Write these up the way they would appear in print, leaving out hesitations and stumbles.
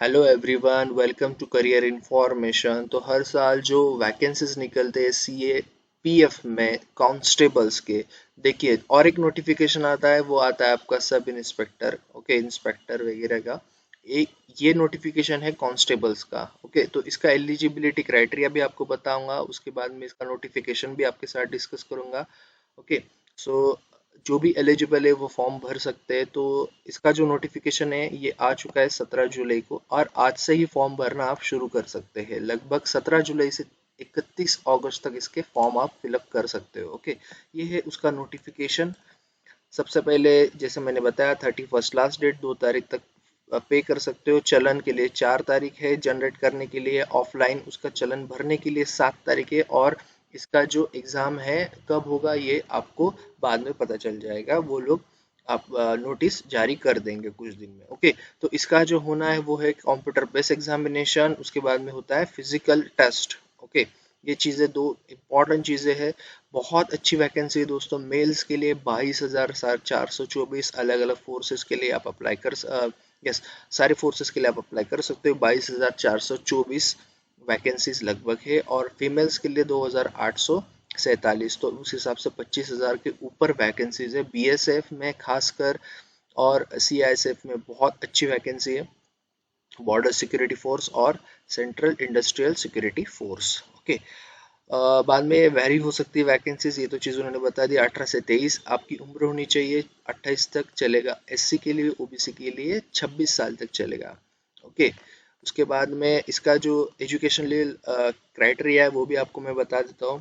Hello everyone, welcome to career information. तो हर साल जो वैकेंसीज निकलते हैं सीए पीएफ में कांस्टेबल्स के, देखिए और एक नोटिफिकेशन आता है, वो आता है आपका सब इंस्पेक्टर, ओके, इंस्पेक्टर वगैरह का। एक ये नोटिफिकेशन है कांस्टेबल्स का। ओके, तो इसका एलिजिबिलिटी क्राइटेरिया भी आपको बताऊंगा, उसके बाद में इसका नोटिफिकेशन भी आपके साथ डिस्कस करूंगा। ओके, सो जो भी एलिजिबल है वो फॉर्म भर सकते हैं। तो इसका जो नोटिफिकेशन है ये आ चुका है 17 जुलाई को, और आज से ही फॉर्म भरना आप शुरू कर सकते हैं। लगभग 17 जुलाई से 31 अगस्त तक इसके फॉर्म आप फिलअप कर सकते हो। ओके, ये है उसका नोटिफिकेशन। सबसे पहले जैसे मैंने बताया 31 लास्ट डेट, 2 तारीख तक पे कर सकते हो। चलन के लिए 4 तारीख है, जनरेट करने के लिए ऑफलाइन उसका चलन भरने के लिए 7 तारीख है, और इसका जो एग्ज़ाम है कब होगा ये आपको बाद में पता चल जाएगा। वो लोग आप नोटिस जारी कर देंगे कुछ दिन में। ओके, तो इसका जो होना है वो है कंप्यूटर बेस्ड एग्जामिनेशन, उसके बाद में होता है फिजिकल टेस्ट। ओके, ये चीज़ें दो इम्पॉर्टेंट चीज़ें हैं। बहुत अच्छी वैकेंसी है दोस्तों। मेल्स के लिए 22,424 अलग अलग फोर्सेस के लिए आप अप्लाई कर यस, सारे फोर्सेस के लिए आप अप्लाई कर सकते हो। 22,424 वैकेंसीज लगभग है, और फीमेल्स के लिए 2,847। तो उस हिसाब से 25,000 के ऊपर वैकेंसीज है बीएसएफ में खासकर, और सीआईएसएफ में बहुत अच्छी वैकेंसी है, बॉर्डर सिक्योरिटी फोर्स और central industrial security force. Okay, बाद में वेरी हो सकती है वैकेंसीज, ये तो चीज़ उन्होंने बता दी। 18 से 23 आपकी उम्र होनी चाहिए, 28 तक चलेगा एससी के लिए, ओबीसी के लिए 26 साल तक चलेगा। ओके, उसके बाद में इसका जो एजुकेशन लेवल क्राइटेरिया है वो भी आपको मैं बता देता हूँ।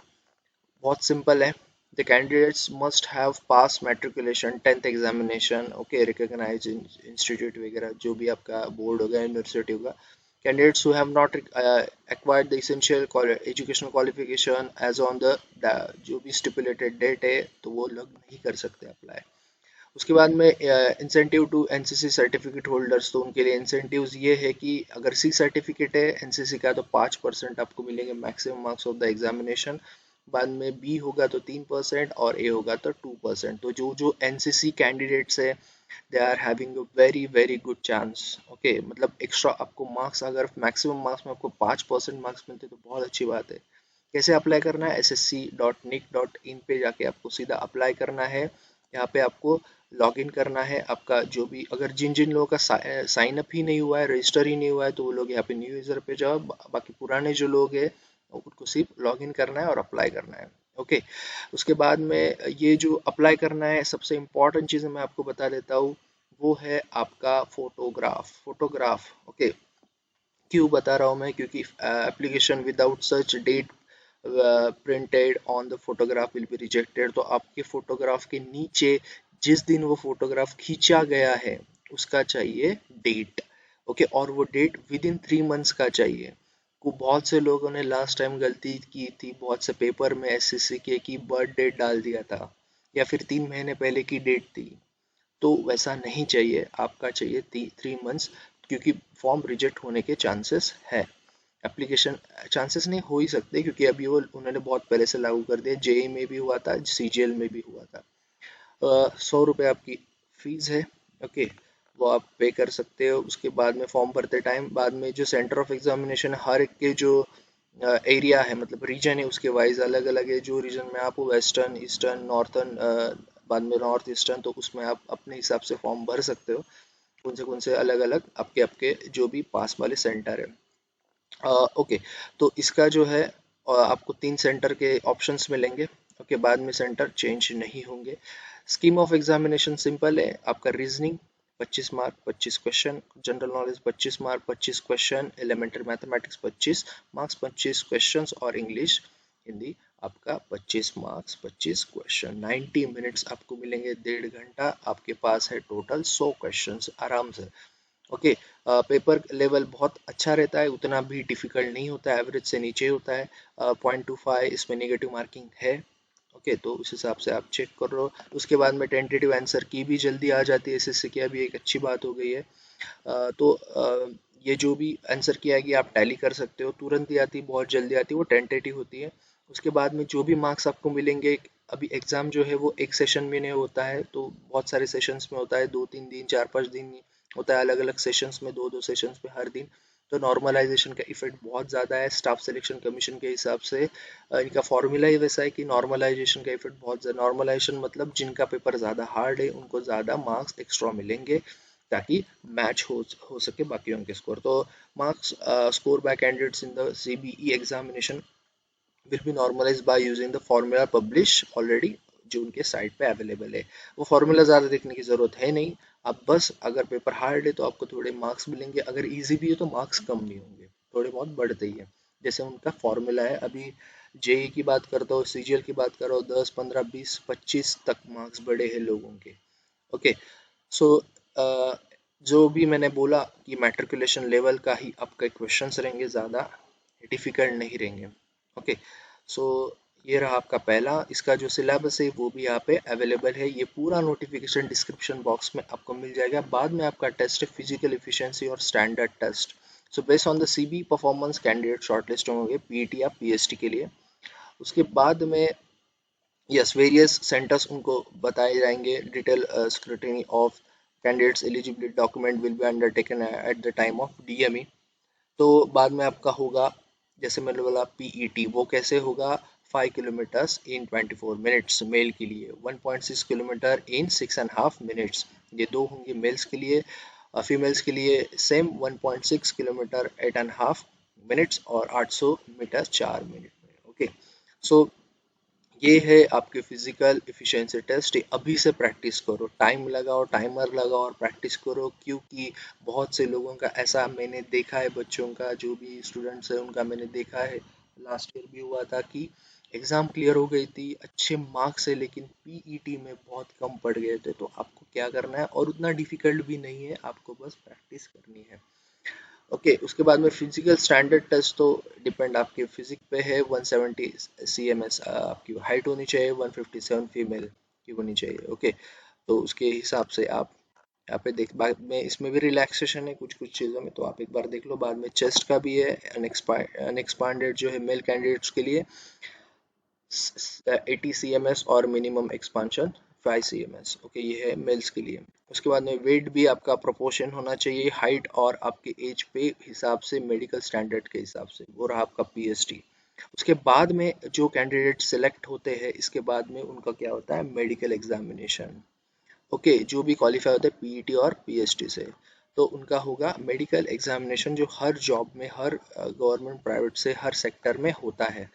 बहुत सिंपल है। The candidates must have pass matriculation 10th examination, okay, recognise institute वगैरह जो भी आपका बोर्ड होगा, यूनिवर्सिटी होगा। Candidates who have not acquired the essential educational qualification as on the जो भी stipulated date है, तो वो लोग नहीं कर सकते अप्लाई। उसके बाद में incentive to NCC certificate holders, तो उनके लिए इंसेंटिव्स ये है कि अगर सी सर्टिफिकेट है एनसीसी का तो 5% आपको मिलेंगे maximum marks of the examination. बाद में बी होगा तो 3% और ए होगा तो 2%। तो जो जो एनसीसी कैंडिडेट्स है they are having a very very good chance. Okay, मतलब एक्स्ट्रा आपको मार्क्स, अगर मैक्सिमम मार्क्स में आपको 5% मार्क्स मिलते तो बहुत अच्छी बात है। कैसे अप्लाई करना है? ssc.nic.in पे जाके आपको सीधा अप्लाई करना है। यहाँ पे आपको लॉग इन करना है। आपका जो भी, अगर जिन जिन लोगों का साइन अप ही नहीं हुआ है, रजिस्टर ही नहीं हुआ है, तो वो लोग यहाँ पे न्यू यूज़र पे जाओ। बाकी पुराने जो लोग हैं उनको सिर्फ लॉग इन करना है और अप्लाई करना है। ओके, उसके बाद में ये जो अप्लाई करना है, सबसे इम्पोर्टेंट चीज़ मैं आपको बता देता हूँ, वो है आपका फोटोग्राफ। ओके, क्यों बता रहा हूँ मैं? क्योंकि application without such date printed on the photograph will be rejected. तो आपके फोटोग्राफ के नीचे जिस दिन वो फोटोग्राफ खींचा गया है उसका चाहिए डेट। ओके, और वो डेट विद इन 3 मंथ्स का चाहिए। को बहुत से लोगों ने लास्ट टाइम गलती की थी, बहुत से पेपर में एसएससी के की बर्थ डेट डाल दिया था, या फिर 3 महीने पहले की डेट थी। तो वैसा नहीं चाहिए, आपका चाहिए 3 मंथ्स, क्योंकि फॉर्म रिजेक्ट होने के चांसेस है। एप्लीकेशन चांसेस नहीं हो ही सकते, क्योंकि अभी वो उन्होंने बहुत पहले से लागू कर दिया। जेई में भी हुआ था, सीजीएल में भी हुआ था। 100 रुपये आपकी फीस है। ओके, वो आप पे कर सकते हो। उसके बाद में फॉर्म भरते टाइम, बाद में जो सेंटर ऑफ एग्जामिनेशन हर एक के जो एरिया है, मतलब रीजन है, उसके वाइज अलग अलग है। जो रीजन में आप वेस्टर्न, ईस्टर्न, नॉर्थर्न, बाद में नॉर्थ ईस्टर्न, तो उसमें आप अपने हिसाब से फॉर्म भर सकते हो। कौन से अलग अलग आपके आपके जो भी पास वाले सेंटर है। ओके, तो इसका जो है आपको 3 सेंटर के ऑप्शंस मिलेंगे। ओके, बाद में सेंटर चेंज नहीं होंगे। स्कीम ऑफ एग्जामिनेशन सिंपल है। आपका reasoning 25 mark 25 question, general knowledge 25 mark 25 question, elementary mathematics 25 marks 25 questions, और इंग्लिश हिंदी आपका 25 मार्क्स 25 क्वेश्चन। 90 मिनट्स आपको मिलेंगे, 1.5 घंटा आपके पास है टोटल 100 क्वेश्चंस आराम से। ओके, पेपर लेवल बहुत अच्छा रहता है, उतना भी डिफिकल्ट नहीं होता है, एवरेज से नीचे होता है। 0.25 इसमें नेगेटिव मार्किंग है। ओके, तो उस हिसाब से आप चेक कर लो। उसके बाद में टेंटेटिव आंसर की भी जल्दी आ जाती है, एसएससी की अभी एक अच्छी बात हो गई है। ये जो भी आंसर की आएगी आप टैली कर सकते हो, तुरंत ही आती, बहुत जल्दी आती है, वो टेंटेटिव होती है। उसके बाद में जो भी मार्क्स आपको मिलेंगे, अभी एग्ज़ाम जो है वो एक सेशन में नहीं होता है, तो बहुत सारे सेशंस में होता है, 2-3 दिन 4-5 दिन होता है अलग अलग सेशंस में, दो दो सेशंस में हर दिन। तो नॉर्मलाइजेशन का इफेक्ट बहुत ज़्यादा है स्टाफ सिलेक्शन कमीशन के हिसाब से। इनका फॉर्मूला ही वैसा है कि नॉर्मलाइजेशन का इफेक्ट बहुत ज़्यादा, नॉर्मलाइजेशन मतलब जिनका पेपर ज़्यादा हार्ड है उनको ज़्यादा मार्क्स एक्स्ट्रा मिलेंगे ताकि मैच हो सके बाकियों के स्कोर। तो marks score bye candidates in the CBE examination will be normalized by using the formula published already जो उनके साइट पे अवेलेबल है। वो फार्मूला ज़्यादा देखने की ज़रूरत है नहीं, आप बस अगर पेपर हार्ड है तो आपको थोड़े मार्क्स मिलेंगे, अगर इजी भी है तो मार्क्स कम नहीं होंगे, थोड़े बहुत बढ़ते ही है। जैसे उनका फॉर्मूला है, अभी जेई की बात करता हो, CGL की बात करो, 10 15 20 25 तक मार्क्स बढ़े हैं लोगों के। ओके, सो जो भी मैंने बोला कि मैट्रिकुलेशन लेवल का ही आपके क्वेश्चंस रहेंगे, ज़्यादा डिफिकल्ट नहीं रहेंगे। ओके, सो ये रहा आपका पहला, इसका जो सिलेबस है वो भी यहाँ पे अवेलेबल है, ये पूरा नोटिफिकेशन डिस्क्रिप्शन बॉक्स में आपको मिल जाएगा। बाद में आपका टेस्ट है फिजिकल एफिशिएंसी और standard test. So based on the CB performance candidate shortlist होंगे PET या PST के लिए। उसके बाद में यस वेरियस सेंटर्स उनको बताए जाएंगे, detail scrutiny of candidates eligibility document will be undertaken at the time of DME। तो बाद में आपका होगा, जैसे मैंने बोला PET, वो कैसे होगा, 5 किलोमीटर्स इन 24 मिनट्स मेल के लिए, 1.6 किलोमीटर इन 6.5 मिनट्स, ये दो होंगे मेल्स के लिए। फीमेल्स के लिए सेम 1.6 किलोमीटर 8.5 मिनट्स और 800 मीटर 4 मिनट में। ओके, सो ये है आपके फिजिकल एफिशिएंसी टेस्ट, अभी से प्रैक्टिस करो, टाइम लगाओ, टाइमर लगाओ और प्रैक्टिस करो, क्योंकि बहुत से लोगों का ऐसा मैंने देखा है, बच्चों का जो भी स्टूडेंट्स है उनका मैंने देखा है, लास्ट ईयर भी हुआ था कि एग्ज़ाम क्लियर हो गई थी, अच्छे मार्क्स है, लेकिन PET में बहुत कम पड़ गए थे। तो आपको क्या करना है, और उतना डिफिकल्ट भी नहीं है, आपको बस प्रैक्टिस करनी है। ओके, उसके बाद में फिजिकल स्टैंडर्ड टेस्ट तो डिपेंड आपके फिजिक पे है। 170 CMS आपकी हाइट होनी चाहिए, 157 फीमेल की होनी चाहिए। ओके, तो उसके हिसाब से आप यहाँ पे देख, बाद में इसमें भी रिलैक्सेशन है कुछ कुछ चीज़ों में, तो आप एक बार देख लो। बाद में चेस्ट का भी है, अनएक्सपांडेड जो है मेल कैंडिडेट्स के लिए 80 CMS और मिनिमम एक्सपांशन 5 CMS। ओके, ये है मेल्स के लिए। उसके बाद में वेट भी आपका प्रोपोर्शन होना चाहिए हाइट और आपके एज पे हिसाब से, मेडिकल स्टैंडर्ड के हिसाब से, वो रहा आपका PST। उसके बाद में जो कैंडिडेट सेलेक्ट होते हैं, इसके बाद में उनका क्या होता है, मेडिकल एग्जामिनेशन। ओके, जो भी क्वालिफाई होते हैं PET और PST से, तो उनका होगा मेडिकल एग्जामिनेशन, जो हर जॉब में, हर गवर्नमेंट प्राइवेट से हर सेक्टर में होता है।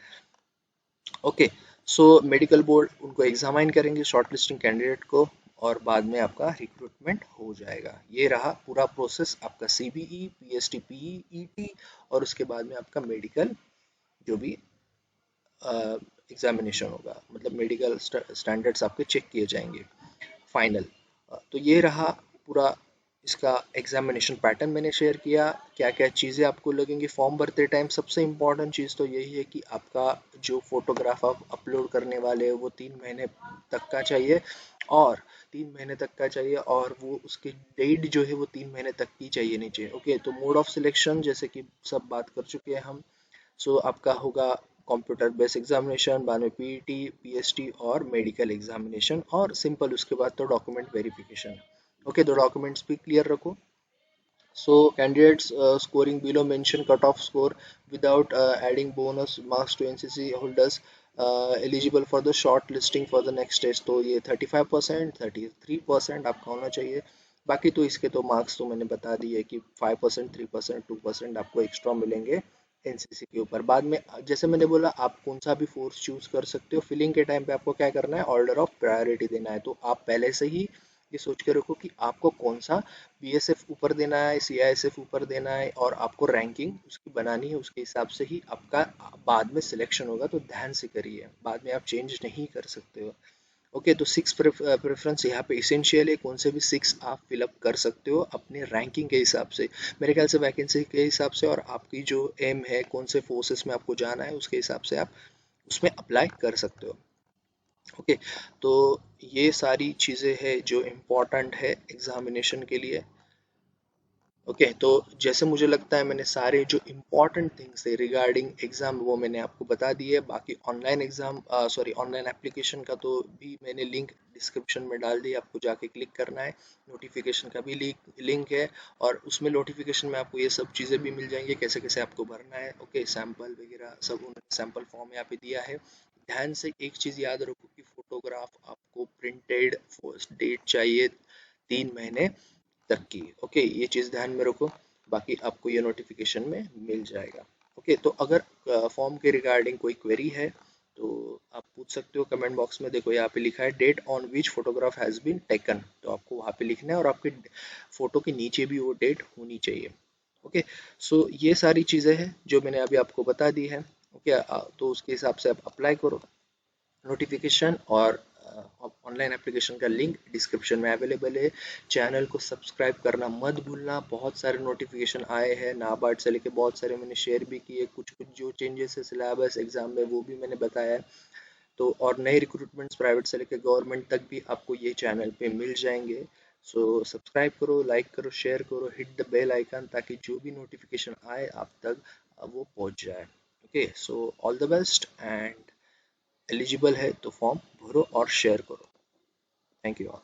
ओके, सो मेडिकल बोर्ड उनको एग्जामाइन करेंगे शॉर्टलिस्टिंग कैंडिडेट को, और बाद में आपका रिक्रूटमेंट हो जाएगा। ये रहा पूरा प्रोसेस आपका CBE PST PET, और उसके बाद में आपका मेडिकल जो भी एग्जामिनेशन होगा, मतलब मेडिकल स्टैंडर्ड्स आपके चेक किए जाएंगे फाइनल। तो ये रहा पूरा इसका एग्जामिनेशन पैटर्न मैंने शेयर किया, क्या क्या चीज़ें आपको लगेंगी फॉर्म भरते टाइम। सबसे इम्पॉर्टेंट चीज़ तो यही है कि आपका जो फोटोग्राफ आप अपलोड करने वाले हो वो 3 महीने तक का चाहिए, और 3 महीने तक का चाहिए, और वो उसकी डेट जो है वो 3 महीने तक की चाहिए नहीं चाहिए। ओके, तो मोड ऑफ सिलेक्शन जैसे कि सब बात कर चुके हैं हम। सो आपका होगा कंप्यूटर बेस्ड एग्जामिनेशन, बाद में PET PST और मेडिकल एग्जामिनेशन, और सिंपल उसके बाद तो डॉक्यूमेंट वेरिफिकेशन। ओके, तो डॉक्यूमेंट्स भी क्लियर रखो। So candidates scoring below mentioned cutoff score without adding bonus marks to NCC holders eligible for the short listing for the next stage। तो ये 35% 33% आपका होना चाहिए। बाकी तो इसके तो मार्क्स तो मैंने बता दिए कि 5% 3% 2% आपको एक्स्ट्रा मिलेंगे NCC के ऊपर। बाद में जैसे मैंने बोला, आप कौन सा भी फोर्स चूज कर सकते हो, फिलिंग के टाइम पे आपको क्या करना है, ऑर्डर ऑफ प्रायोरिटी देना है। तो आप पहले से ही ये सोच के रखो कि आपको कौन सा BSF ऊपर देना है, CISF ऊपर देना है, और आपको रैंकिंग उसकी बनानी है, उसके हिसाब से ही आपका बाद में सिलेक्शन होगा। तो ध्यान से करिए, बाद में आप चेंज नहीं कर सकते हो। ओके, तो 6 प्रेफरेंस यहाँ पे इसेंशियल है, कौन से भी 6 आप फिलअप कर सकते हो अपने रैंकिंग के हिसाब से, मेरे ख्याल से वैकेंसी के हिसाब से, और आपकी जो एम है कौन से फोर्सेस में आपको जाना है उसके हिसाब से आप उसमें अप्लाई कर सकते हो। ओके, तो ये सारी चीज़ें हैं जो इम्पोर्टेंट है एग्जामिनेशन के लिए। ओके, तो जैसे मुझे लगता है मैंने सारे जो इम्पोर्टेंट थिंग्स थे रिगार्डिंग एग्जाम वो मैंने आपको बता दिए। बाकी online exam sorry online application का तो भी मैंने लिंक डिस्क्रिप्शन में डाल दिया, आपको जाके क्लिक करना है। नोटिफिकेशन का भी लिंक है, और उसमें नोटिफिकेशन में आपको ये सब चीज़ें भी मिल जाएंगी, कैसे कैसे आपको भरना है। ओके, सैम्पल वगैरह सब उन्होंने सैम्पल फॉर्म यहाँ पे दिया है। ध्यान से एक चीज़ याद रखो कि फोटोग्राफ आपको प्रिंटेड डेट चाहिए 3 महीने तक की। ओके, ये चीज़ ध्यान में रखो। बाकी आपको ये नोटिफिकेशन में मिल जाएगा। ओके, तो अगर फॉर्म के रिगार्डिंग कोई क्वेरी है तो आप पूछ सकते हो कमेंट बॉक्स में। देखो यहाँ पे लिखा है date on which photograph has been taken, तो आपको वहाँ पे लिखना है, और आपके फोटो के नीचे भी वो डेट होनी चाहिए। ओके, सो ये सारी चीज़ें हैं जो मैंने अभी आपको बता दी है। ओके, तो उसके हिसाब से आप अप्लाई करो नोटिफिकेशन, और ऑनलाइन एप्लीकेशन का लिंक डिस्क्रिप्शन में अवेलेबल है। चैनल को सब्सक्राइब करना मत भूलना। बहुत सारे नोटिफिकेशन आए हैं नाबार्ड से लेके, बहुत सारे मैंने शेयर भी किए। कुछ कुछ जो चेंजेस है सिलेबस एग्जाम में वो भी मैंने बताया है। तो और नए रिक्रूटमेंट्स प्राइवेट से लेके गवर्नमेंट तक भी आपको ये चैनल पे मिल जाएंगे। सो सब्सक्राइब करो, लाइक करो, शेयर करो, हिट द बेल आइकन, ताकि जो भी नोटिफिकेशन आए आप तक वो पहुंच जाए। Okay, so all the best, and eligible है तो फॉर्म भरो और शेयर करो। Thank you all.